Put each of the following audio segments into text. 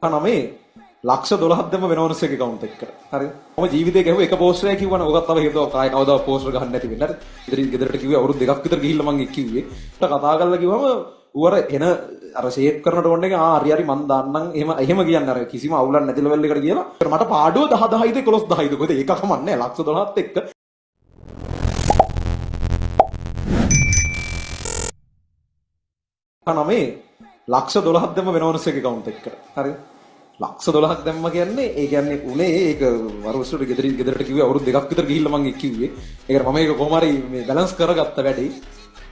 තමයි ලක්ෂ 12ක් දැම්ම වෙනවනස් එක account එකට. හරිද? මම ජීවිතේ ගැහුව එක පෝස්ට් එකක් කිව්වනේ. ඔකත් තව හිතුවා කාය කවදාවත් පෝස්ට් ගහන්න නැති වෙන්න. හරි? ගෙදරට කිව්වේ අවුරුදු 2ක් විතර ගිහිල්ලා මං එක් කිව්වේ. ඊට කතා කරලා කිව්වම ඌවර එන අර ෂේප් කරන ටෝන් එක හරි හරි මං දාන්නම් එහෙම කියන්නේ අර කිසිම අවුලක් නැති ලෙවල් එකකට කියලා. මට පාඩුව 10යිද 11යිද කොහෙද ඒක කමන්නේ ලක්ෂ 12ත් එක්ක. තමයි ලක්ෂ 12ක් දැම්ම වෙනවනස් එක account එකට. හරිද? ලක්ෂ 12ක් දැම්ම කියන්නේ ඒ කියන්නේ උනේ ඒක වරුස්සට ගෙදරට කිව්වේ අවුරුදු 2ක් විතර ගිහිල්ලා මං එක් කිව්වේ. ඒකට මම ඒක කොහොම හරි මේ බැලන්ස් කරගත්ත වැඩේ.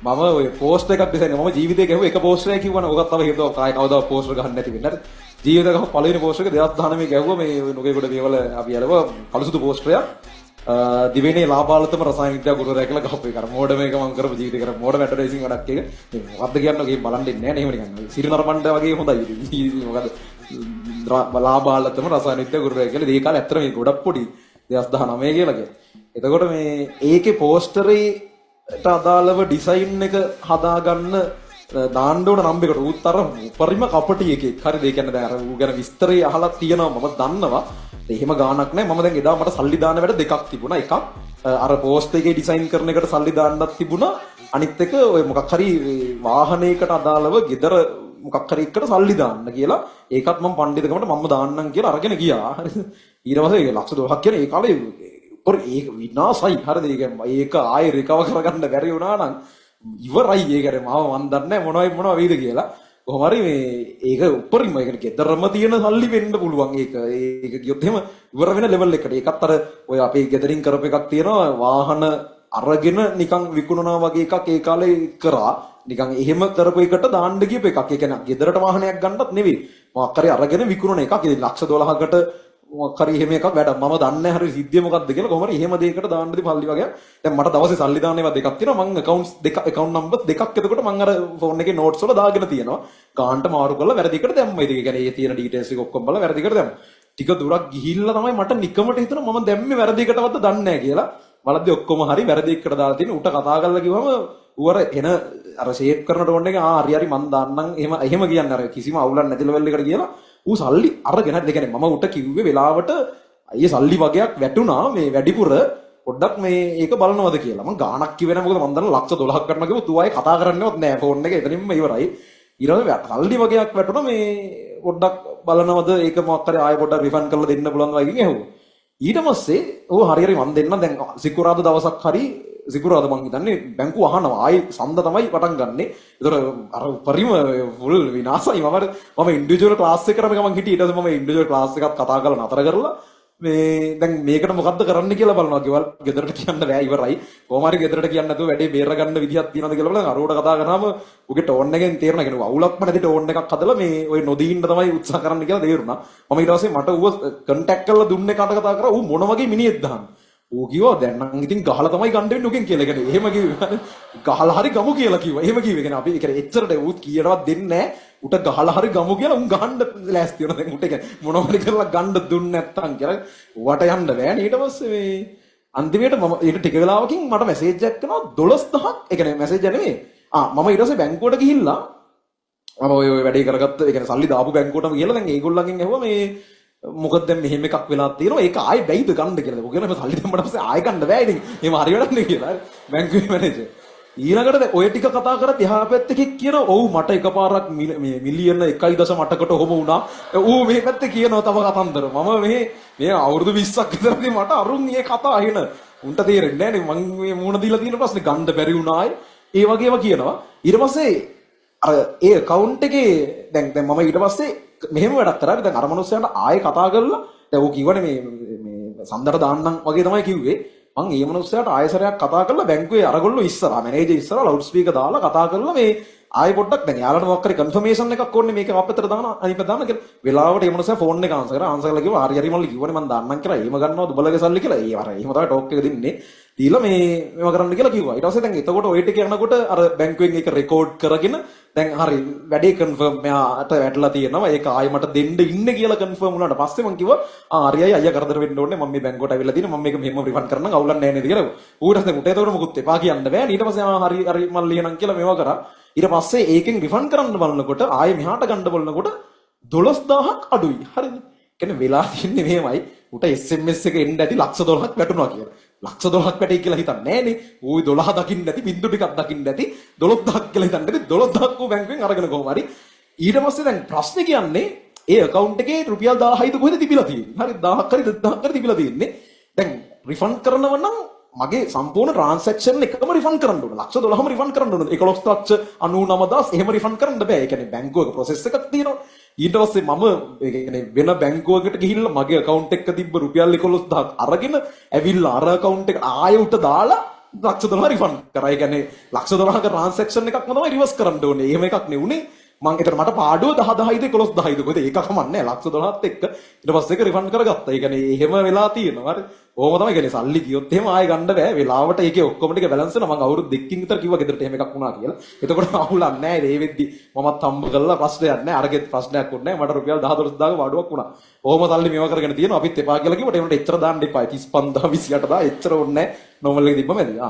මම ඔය පෝස්ට් එකක් ඩිසයින් මම ජීවිතේ ගැහුව එක පෝස්ට් එකක් කිව්වනේ. ඔකත් තව හිතුවා කාය කවදාවත් පෝස්ට් ගහන්න නැති වෙන්න. හරි? ජීවිතේ ගහුව පළවෙනි පෝස්ට් එක 2019 ගැහුවා මේ නොකේකොට මේවල අපි අරව කලසුදු පෝස්ට් එකක්. දිවෙනේ ලාභාලතම රසායන විද්‍යාව ගුරුවරයා කියලා ගහපු එක. අර මෝඩම එක මම කරපු ජීවිතේ කර මෝඩ ඇඩ්වර්ටයිසින් වැඩක් එක. මේ මොකද්ද කියන්නේ ඔගේ බලන් දෙන්නේ නැහැ නේ. එහෙම නිකන් සිරිනරමණ්ඩ වගේ හොඳයි. මොකද ලාභාලතම රසායන විද්‍යාව ගුරුවරයා කියලා ඒ කාලේ ඇත්තට මේ ගොඩක් පොඩි 2019 කියලා කියන්නේ. එතකොට මේ ඒකේ පෝස්ටරේට අදාළව ඩිසයින් එක හදාගන්න දාන්න ඕන නම් එකට උත්තර උපරිම කපටි එකෙක්. හරිද? ඒ කියන්නේ දැන් අර ඌ ගැන විස්තරي අහලා තියෙනවා මම දන්නවා. එහෙම ගාණක් නැහැ. මම දැන් එදා මට සල්ලි දාන වැඩ දෙකක් තිබුණා. එකක් අර පෝස්ට් එකේ ඩිසයින් කරන එකට සල්ලි දාන්නත් තිබුණා. අනිත් එක ඔය මොකක් හරි වාහනයකට අදාළව ගෙදර මොකක් හරි එකට සල්ලි දාන්න කියලා. ඒකත් මම පඬිතුකමට මම දාන්නම් කියලා අරගෙන ගියා. හරිද? ඊට පස්සේ ලක්ෂ 12ක් කියන ඒ කාලේ ඒක විනාසයි. හරිද? ඒක ආයෙ රිකවර් කරගන්න බැරි වුණා නම් ඉවරයි. ඒකට මම දන්නේ නැහැ මොනවයි වෙයිද කියලා. කොහොම හරි මේ ඒක උඩරින්ම ඒකට ගෙදරම තියෙන සල්ලි වෙන්න පුළුවන්. ඒක ගියොත් එහෙම ඉවර වෙන ලෙවල් එකට. ඒකත් අර ඔය අපේ ගෙදරින් කරපු එකක් තියෙනවා වාහන අරගෙන නිකන් විකුණනවා වගේ එකක් ඒ කාලේ කරා. නිකන් එහෙම කරපු එකට දාන්න ගියපු එකක්. ඒ කියන්නේ ගෙදරට වාහනයක් ගන්නත් නෙවෙයි. මොකක් හරි අරගෙන විකුණන එකක්. ඉතින් ලක්ෂ 12කට මොකක් හරි එහෙම එකක් වැඩ. මම දන්නේ නැහැ හරි සිද්ධිය මොකක්ද කියලා. කොහොම හරි එහෙම දෙයකට දාන්න දීපල්ලි වගේ. දැන් මට දවසේ සල්ලි දාන්න ඒවා දෙකක් තියෙනවා. මං account numbers දෙකක් එතකොට මං අර ෆෝන් එකේ notes වල දාගෙන තියෙනවා. ගාන්ට මාරු කරලා වැරදිකට දැම්මා. ඉතින් ඒ කියන්නේ ඒ තියෙන details එක ඔක්කොම බලලා වැරදිකට දැම්මා. ටික දුරක් ගිහිල්ලා තමයි මට නිකමට හිතුණා මම දැම්මේ වැරදිකටවත් දන්නේ නැහැ කියලා. බලද්දි ඔක්කොම හරි වැරදිකට දාලා තියෙන. උට කතා කරලා කිව්වම ඌවර එන අර ෂේප් කරන ටෝන් එක හරි හරි මං දාන්නම් එහෙම කියන්නේ අර කිසිම අවුලක් නැති ලෙවල් එකට කියලා. ඌ සල්ලි අරගෙන හරි. ඒ කියන්නේ මම උට කිව්වේ වෙලාවට අයියේ සල්ලි වගේක් වැටුණා මේ වැඩිපුර පොඩ්ඩක් මේ ඒක බලනවද කියලා. මම ගාණක් කිව්වේ නැහැ මොකද මම දන්න ලක්ෂ 12ක් කරනවා කිව්වොත් ඌ ආයේ කතා කරන්නේවත් නැහැ ෆෝන් එක එතනින්ම ඉවරයි. ඊළඟ සල්ලි වගේක් වැටුණා මේ පොඩ්ඩක් බලනවද ඒක මොකක් හරි ආයේ පොඩ්ඩක් රිෆන්ඩ් කරලා දෙන්න පුළුවන් වගේ ඇහුවා. ඊට පස්සේ ඌ හරි මන් දෙන්න දැන් සිකුරාදා දවසක් හරි සිකුරාදා මං හිතන්නේ බැංකුව අහනවා ආයි සඳ තමයි පටන් ගන්නෙ. ඒතර අර පරිම ෆුල් විනාසයි. මම ඉන්ඩිවිජුවල් ක්ලාස් එකකට මම හිටියේ. ඊට පස්සේ මම ඉන්ඩිවිජුවල් ක්ලාස් එකක් කතා කරලා නතර කරලා මේ දැන් මේකට මොකද්ද කරන්න කියලා බලනවා. ගෙදරට කියන්න බෑ ඉවරයි. කොහොම හරි ගෙදරට කියන්න නැතුව වැඩේ බේර ගන්න විදිහක් තියෙනවද කියලා බලලා අරෝඩ කතා කරාම උගේ ටෝන් එකෙන් තේරෙනවා කෙනෙක් අවුලක්ම නැති ටෝන් එකක් හදලා මේ ඔය නොදීන්න තමයි උත්සාහ කරන්න කියලා තේරුණා. මම ඊට පස්සේ මට ඌව කන්ටැක්ට් කරලා දුන්නේ කට කතා කරා ඌ මොන වගේ මිනිහෙක්ද අහන්න. ඌ කිව්වා දැන් නම් ඉතින් ගහලා තමයි ගන්න වෙන්නේ උගෙන් කියලා. ඒ කියන්නේ එහෙම කිව්වේ. ගහලා හරි ගමු කියලා කිව්වා. එහෙම කිව්වේ. කියන්නේ අපි ඒ කියන්නේ එච්චරට ඌත් කීයටවත් දෙන්නේ නැහැ. උට ගහලා හරි ගමු කියලා උන් ගහන්න ලෑස්ති වෙනවා. දැන් උට කියන්නේ මොනවද කරලා ගන්න දුන්නේ නැත්තම් කියලා වට යන්න බෑනේ. ඊට පස්සේ මේ අන්තිමේට මම ඊට ටික වෙලාවකින් මට මැසේජ් එකක් කරනවා 12000ක්. ඒ කියන්නේ මැසේජ් එක නෙමෙයි. මම ඊට පස්සේ බැංකුවට ගිහිල්ලා මම ඔය වැඩේ කරගත්ත ඒ කියන්නේ සල්ලි දාපු බැංකුවටම ගිහලා දැන් ඒගොල්ලන්ගෙන් ඇහුවා මේ මොකද දැන් මෙහෙම එකක් වෙලා තියෙනවා. ඒක ආයෙ බැයිද ගන්න කියලා. ඔක කියන සල්ලි දැම්මට පස්සේ ආයෙ ගන්න බෑ ඉතින්. එහෙම හරි වැඩක් නෙවෙයි කියලා. බැංකුවේ මැනේජර් ඊළඟට ඔය ටික කතා කරත් එහා පැත්තේ කියනවා ඔව් මට එකපාරක් මිලියන 1.8කට ඔහොම වුණා. ඌ මේ පැත්තේ කියනවා තව කතන්දර. මම මේ අවුරුදු 20ක් විතරදී මට අරුන් මේ කතා අහින. උන්ට තේරෙන්නේ නැහැ නේ මං මේ මූණ දීලා තියෙන ප්‍රශ්නේ ගන්න බැරි වුණායි. ඒ වගේම කියනවා. ඊට පස්සේ අර ඒ account එකේ දැන් මම ඊට පස්සේ මෙහෙම වැඩක් කරා. දැන් අර මනුස්සයාට ආයෙ කතා කරලා දැන් ඌ කිව්වනේ මේ සඳර දාන්නම් වගේ තමයි කිව්වේ. මං ඒ මනුස්සයාට ආයෙසරයක් කතා කරලා බැංකුවේ අරගොල්ලෝ ඉස්සරහා මැනේජර් ඉස්සරහා ලවුඩ් ස්පීකර් දාලා කතා කරලා මේ ආයෙ පොඩ්ඩක් දැන් යාළුවට මොකක් හරි කන්ෆර්මේෂන් එකක් ඕනේ මේක අපතර දාන අනිත් දාන්න කියලා. වෙලාවට ඒ මනුස්සයා ෆෝන් එක ආන්සර් කරලා කිව්වා හරි මල්ලි කිව්වනේ මං දාන්නම් කියලා. එහෙම ගන්නවද උඹලගේ සල්ලි කියලා. ඒ අර එහෙම තමයි ටෝක් එක දෙන්නේ. දීලා මේව කරන්න කියලා කිව්වා. ඊට පස්සේ දැන් එතකොට ඔය ටික යනකොට අර බැංකුවෙන් ඒක රෙකෝඩ් කරගෙන දැන් හරි වැඩේ කන්ෆර්ම් මෙයාට වැටලා තියෙනවා. ඒක ආයෙ මට දෙන්න ඉන්න කියලා කන්ෆර්ම් වුණාට පස්සේ මං කිව්වා හරියයි අයියා කරදර වෙන්න ඕනේ. මම මේ බැංකුවට ඇවිල්ලා තියෙනවා. මම මේක මෙහෙම රිෆන්ඩ් කරන්නම් අවුලක් නැහැ නේද කියලා. ඌට දැන් උට එතකොට මොකුත් එපා කියන්න බෑ. ඊට පස්සේ හරි මල්ලි එනම් කියලා මේව කරා. ඊට පස්සේ ඒකෙන් රිෆන්ඩ් කරන්න බලනකොට ආයෙ මෙහාට ගන්න බලනකොට 12000ක් අඩුයි. හරිද? කියන්නේ වෙලා තින්නේ මෙහෙමයි. උට SMS එක එන්න ඇති ලක්ෂ 12ක් වැටුණා කියලා. ලක්ෂ 12ක් වැටේ කියලා හිතන්නේ නෑනේ. ওই 12 දකින්න නැති බින්දු ටිකක් දකින්න ඇති 12000ක් කියලා හිතන්නේ නැති 12000ක් ඌ බැංකුවෙන් අරගෙන කොහොම හරි. ඊට පස්සේ දැන් ප්‍රශ්නේ කියන්නේ ඒ account එකේ රුපියල් 1000යිද කොහෙද තිබිලා තියෙන්නේ? හරි 1000ක් හරි 2000ක් හරි තිබිලා තියෙන්නේ. දැන් රිෆන්ඩ් කරනව නම් මගේ සම්පූර්ණ ට්‍රාන්සැක්ෂන් එකම රිෆන්ඩ් කරන්න ඕන. ලක්ෂ 12ම රිෆන්ඩ් කරන්න ඕන. 11,99,000 එහෙම රිෆන්ඩ් කරන්න බෑ. ඒ කියන්නේ බැංකුවක ප්‍රොසෙස් එකක් තියෙනවා. ඊට පස්සේ මම ඒ කියන්නේ වෙන බැංකුවකට ගිහිල්ලා මගේ account එක තිබ්බ රුපියල් 11,000ක් අරගෙන ඇවිල්ලා අර account එක ආයෙ උට දාලා ලක්ෂ 12 රිෆන්ඩ් කරා. ඒ කියන්නේ ලක්ෂ 12ක ට්‍රාන්සැක්ෂන් එකක්ම තමයි රිවර්ස් කරන්න ඕනේ. එහෙම එකක් නෙවුනේ. මං එතන මට පාඩුව 10,000යිද 11,000යිද කොහෙද ඒක කමන්නේ නැහැ. ලක්ෂ 12ත් එක්ක ඊට පස්සේ ඒක රිෆන්ඩ් කරගත්තා. ඒ කියන්නේ එහෙම වෙලා තියෙනවා. හරි. ඕම තමයි කියන්නේ සල්ලි ගියොත් එහෙම ආයෙ ගන්න බෑ. වෙලාවට ඒකේ ඔක්කොම ටික බැලන්ස් වෙනවා. මං අවුරුදු දෙකකින් විතර කිව්වා ගෙදරට එහෙම එකක් වුණා කියලා. එතකොට අවුලක් නැහැ. ඒ වෙද්දි මමත් හම්බ කළා ප්‍රශ්නයක් නැහැ. අරගෙත් ප්‍රශ්නයක් වුණේ නැහැ. මට රුපියල් 10,000 පාඩුවක් වුණා. ඕම සල්ලි මේවා කරගෙන තියෙනවා. අපිත් එපා කියලා කිව්වට ඒකට එච්චර දාන්න එපා. 35000 28000 එච්චර ඕනේ නැහැ. නෝමල් එකේ තිබ්බම ඇති.